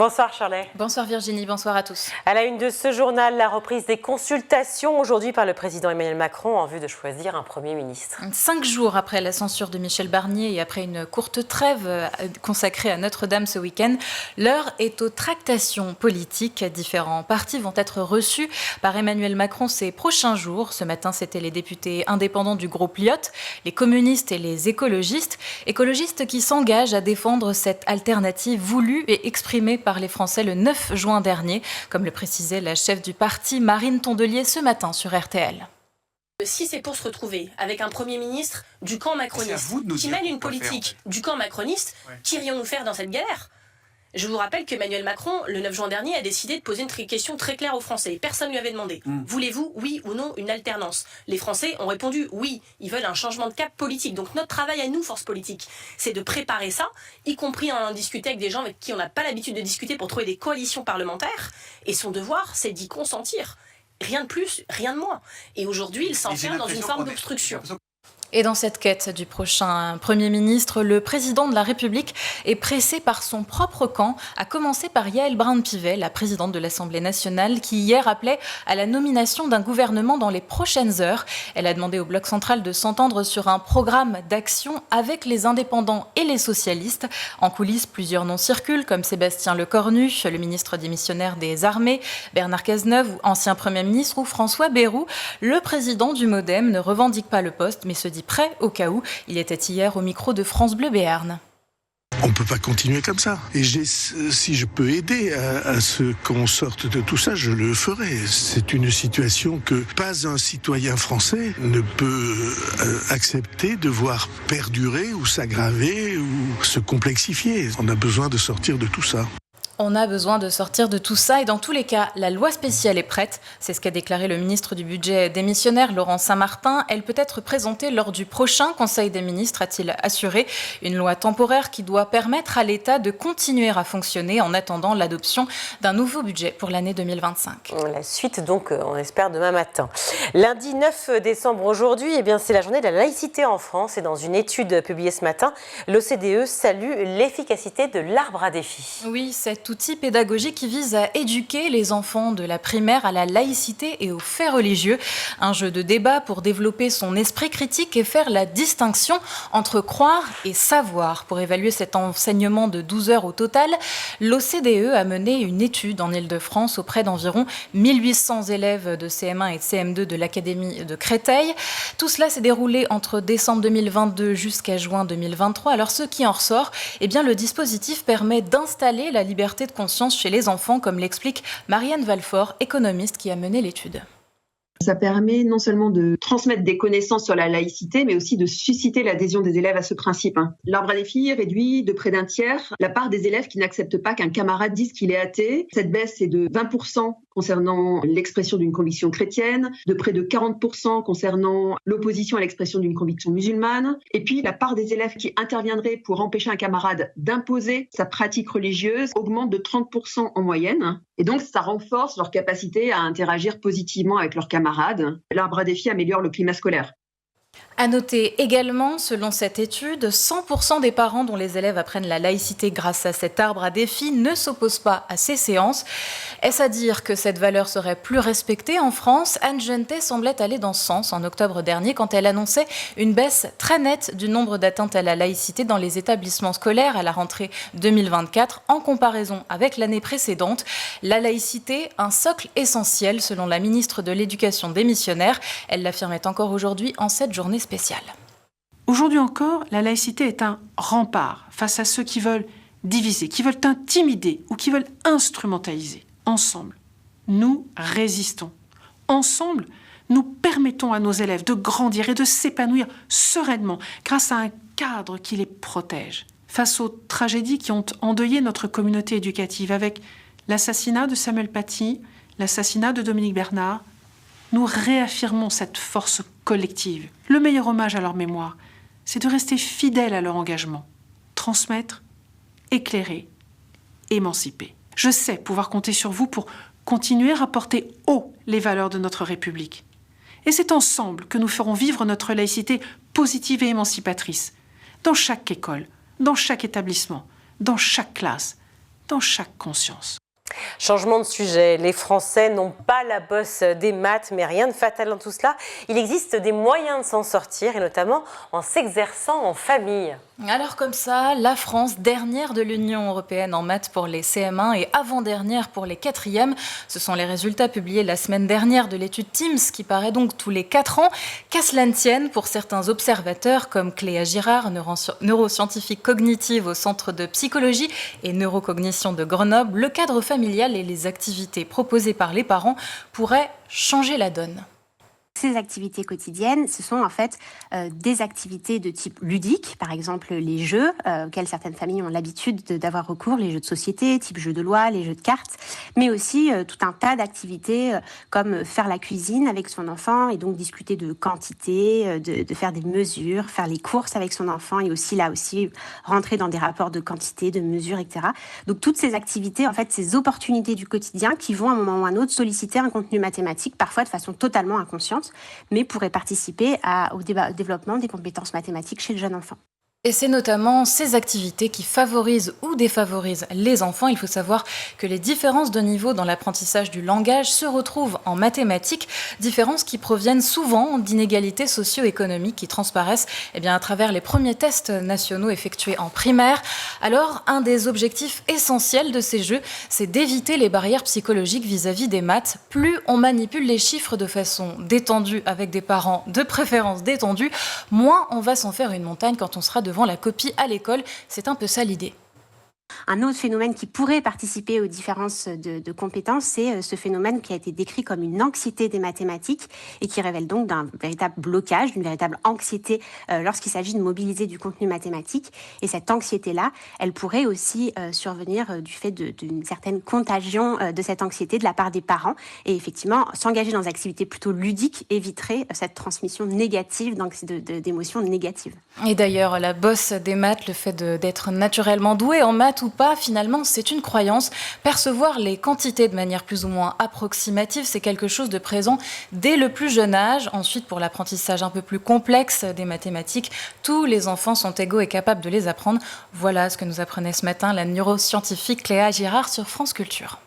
Bonsoir Charlet. Bonsoir Virginie, bonsoir à tous. À la une de ce journal, la reprise des consultations aujourd'hui par le président Emmanuel Macron en vue de choisir un Premier ministre. 5 jours après la censure de Michel Barnier et après une courte trêve consacrée à Notre-Dame ce week-end, l'heure est aux tractations politiques. Différents partis vont être reçus par Emmanuel Macron ces prochains jours. Ce matin, c'était les députés indépendants du groupe Lyot, les communistes et les écologistes. Écologistes qui s'engagent à défendre cette alternative voulue et exprimée par les Français le 9 juin dernier, comme le précisait la chef du parti Marine Tondelier ce matin sur RTL. Si c'est pour se retrouver avec un Premier ministre du camp macroniste qui mène une politique du camp macroniste, qu'irions-nous faire dans cette galère ? Je vous rappelle qu'Emmanuel Macron, le 9 juin dernier, a décidé de poser une question très claire aux Français. Personne ne lui avait demandé. Voulez-vous, oui ou non, une alternance ? Les Français ont répondu oui. Ils veulent un changement de cap politique. Donc notre travail à nous, force politique, c'est de préparer ça, y compris en discuter avec des gens avec qui on n'a pas l'habitude de discuter pour trouver des coalitions parlementaires. Et son devoir, c'est d'y consentir. Rien de plus, rien de moins. Et aujourd'hui, il s'enferme dans une forme d'obstruction. Et dans cette quête du prochain Premier ministre, le président de la République est pressé par son propre camp, à commencer par Yaël Braun-Pivet, la présidente de l'Assemblée nationale, qui hier appelait à la nomination d'un gouvernement dans les prochaines heures. Elle a demandé au Bloc central de s'entendre sur un programme d'action avec les indépendants et les socialistes. En coulisses, plusieurs noms circulent, comme Sébastien Lecornu, le ministre démissionnaire des Armées, Bernard Cazeneuve, ancien Premier ministre, ou François Bayrou. Le président du MoDem ne revendique pas le poste, mais se dit prêt au cas où. Il était hier au micro de France Bleu Béarn. On ne peut pas continuer comme ça. Et si je peux aider à ce qu'on sorte de tout ça, je le ferai. C'est une situation que pas un citoyen français ne peut accepter de voir perdurer ou s'aggraver ou se complexifier. On a besoin de sortir de tout ça. On a besoin de sortir de tout ça et dans tous les cas, la loi spéciale est prête. C'est ce qu'a déclaré le ministre du Budget démissionnaire, Laurent Saint-Martin. Elle peut être présentée lors du prochain Conseil des ministres, a-t-il assuré. Une loi temporaire qui doit permettre à l'État de continuer à fonctionner en attendant l'adoption d'un nouveau budget pour l'année 2025. La suite donc, on espère demain matin. Lundi 9 décembre aujourd'hui, c'est la journée de la laïcité en France et dans une étude publiée ce matin, l'OCDE salue l'efficacité de l'arbre à défis. Oui, cet outil pédagogique qui vise à éduquer les enfants de la primaire à la laïcité et aux faits religieux. Un jeu de débat pour développer son esprit critique et faire la distinction entre croire et savoir. Pour évaluer cet enseignement de 12 heures au total, l'OCDE a mené une étude en Île-de-France auprès d'environ 1800 élèves de CM1 et de CM2 de l'Académie de Créteil. Tout cela s'est déroulé entre décembre 2022 jusqu'à juin 2023. Alors ce qui en ressort, le dispositif permet d'installer la liberté de conscience chez les enfants, comme l'explique Marianne Valfort, économiste qui a mené l'étude. Ça permet non seulement de transmettre des connaissances sur la laïcité, mais aussi de susciter l'adhésion des élèves à ce principe. L'arbre à défi réduit de près d'un tiers la part des élèves qui n'acceptent pas qu'un camarade dise qu'il est athée. Cette baisse est de 20% concernant l'expression d'une conviction chrétienne, de près de 40% concernant l'opposition à l'expression d'une conviction musulmane. Et puis, la part des élèves qui interviendraient pour empêcher un camarade d'imposer sa pratique religieuse augmente de 30% en moyenne. Et donc, ça renforce leur capacité à interagir positivement avec leurs camarades. L'arbre à défi améliore le climat scolaire. À noter également, selon cette étude, 100% des parents dont les élèves apprennent la laïcité grâce à cet arbre à défi ne s'opposent pas à ces séances. Est-ce à dire que cette valeur serait plus respectée en France ? Anne Genetet semblait aller dans ce sens en octobre dernier quand elle annonçait une baisse très nette du nombre d'atteintes à la laïcité dans les établissements scolaires à la rentrée 2024 en comparaison avec l'année précédente. La laïcité, un socle essentiel selon la ministre de l'Éducation démissionnaire. Elle l'affirmait encore aujourd'hui en cette journée spéciale. Aujourd'hui encore, la laïcité est un rempart face à ceux qui veulent diviser, qui veulent intimider ou qui veulent instrumentaliser. Ensemble, nous résistons. Ensemble, nous permettons à nos élèves de grandir et de s'épanouir sereinement grâce à un cadre qui les protège. Face aux tragédies qui ont endeuillé notre communauté éducative avec l'assassinat de Samuel Paty, l'assassinat de Dominique Bernard, nous réaffirmons cette force collective. Le meilleur hommage à leur mémoire, c'est de rester fidèles à leur engagement, transmettre, éclairer, émanciper. Je sais pouvoir compter sur vous pour continuer à porter haut les valeurs de notre République. Et c'est ensemble que nous ferons vivre notre laïcité positive et émancipatrice, dans chaque école, dans chaque établissement, dans chaque classe, dans chaque conscience. Changement de sujet, les Français n'ont pas la bosse des maths, mais rien de fatal dans tout cela. Il existe des moyens de s'en sortir, et notamment en s'exerçant en famille. Alors comme ça, la France, dernière de l'Union européenne en maths pour les CM1 et avant-dernière pour les 4e. Ce sont les résultats publiés la semaine dernière de l'étude TIMSS qui paraît donc tous les 4 ans. Qu'à cela ne tienne, pour certains observateurs comme Cléa Girard, neuroscientifique cognitive au Centre de psychologie et neurocognition de Grenoble, le cadre familial et les activités proposées par les parents pourraient changer la donne. Ces activités quotidiennes, ce sont en fait des activités de type ludique, par exemple les jeux, auxquels certaines familles ont l'habitude d'avoir recours, les jeux de société, type jeux de loi, les jeux de cartes, mais aussi tout un tas d'activités comme faire la cuisine avec son enfant et donc discuter de quantité, de faire des mesures, faire les courses avec son enfant et aussi rentrer dans des rapports de quantité, de mesures, etc. Donc toutes ces activités, en fait, ces opportunités du quotidien qui vont à un moment ou à un autre solliciter un contenu mathématique, parfois de façon totalement inconsciente, mais pourrait participer au développement des compétences mathématiques chez le jeune enfant. Et c'est notamment ces activités qui favorisent ou défavorisent les enfants. Il faut savoir que les différences de niveau dans l'apprentissage du langage se retrouvent en mathématiques, différences qui proviennent souvent d'inégalités socio-économiques qui transparaissent à travers les premiers tests nationaux effectués en primaire. Alors, un des objectifs essentiels de ces jeux, c'est d'éviter les barrières psychologiques vis-à-vis des maths. Plus on manipule les chiffres de façon détendue avec des parents de préférence détendus, moins on va s'en faire une montagne quand on sera devant la copie à l'école. C'est un peu ça l'idée. Un autre phénomène qui pourrait participer aux différences de compétences, c'est ce phénomène qui a été décrit comme une anxiété des mathématiques et qui révèle donc d'un véritable blocage, d'une véritable anxiété lorsqu'il s'agit de mobiliser du contenu mathématique. Et cette anxiété-là, elle pourrait aussi survenir du fait d'une certaine contagion de cette anxiété de la part des parents. Et effectivement, s'engager dans des activités plutôt ludiques éviterait cette transmission négative d'émotions négatives. Et d'ailleurs, la bosse des maths, le fait d'être naturellement doué en maths ou pas, finalement, c'est une croyance. Percevoir les quantités de manière plus ou moins approximative, c'est quelque chose de présent dès le plus jeune âge. Ensuite, pour l'apprentissage un peu plus complexe des mathématiques, tous les enfants sont égaux et capables de les apprendre. Voilà ce que nous apprenait ce matin la neuroscientifique Cléa Girard sur France Culture.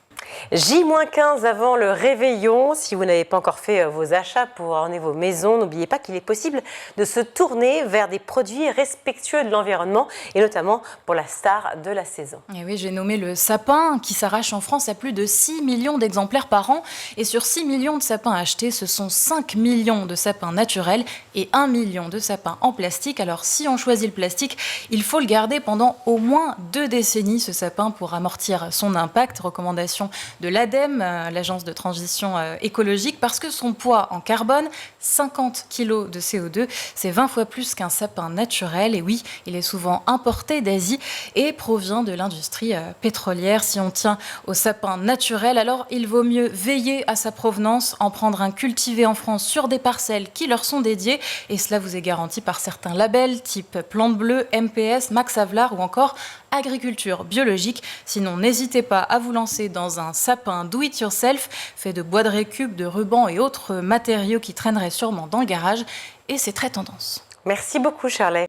J-15 avant le réveillon. Si vous n'avez pas encore fait vos achats pour orner vos maisons, n'oubliez pas qu'il est possible de se tourner vers des produits respectueux de l'environnement et notamment pour la star de la saison. Et oui, j'ai nommé le sapin qui s'arrache en France à plus de 6 millions d'exemplaires par an. Et sur 6 millions de sapins achetés, ce sont 5 millions de sapins naturels et 1 million de sapins en plastique. Alors si on choisit le plastique, il faut le garder pendant au moins 2 décennies, ce sapin, pour amortir son impact. Recommandation de l'ADEME, l'agence de transition écologique, parce que son poids en carbone, 50 kg de CO2, c'est 20 fois plus qu'un sapin naturel. Et oui, il est souvent importé d'Asie et provient de l'industrie pétrolière. Si on tient au sapin naturel, alors il vaut mieux veiller à sa provenance, en prendre un cultivé en France sur des parcelles qui leur sont dédiées. Et cela vous est garanti par certains labels, type Plante Bleue, MPS, Max Havelaar ou encore agriculture biologique. Sinon, n'hésitez pas à vous lancer dans un sapin do-it-yourself fait de bois de récup, de ruban et autres matériaux qui traîneraient sûrement dans le garage. Et c'est très tendance. Merci beaucoup, Charlet.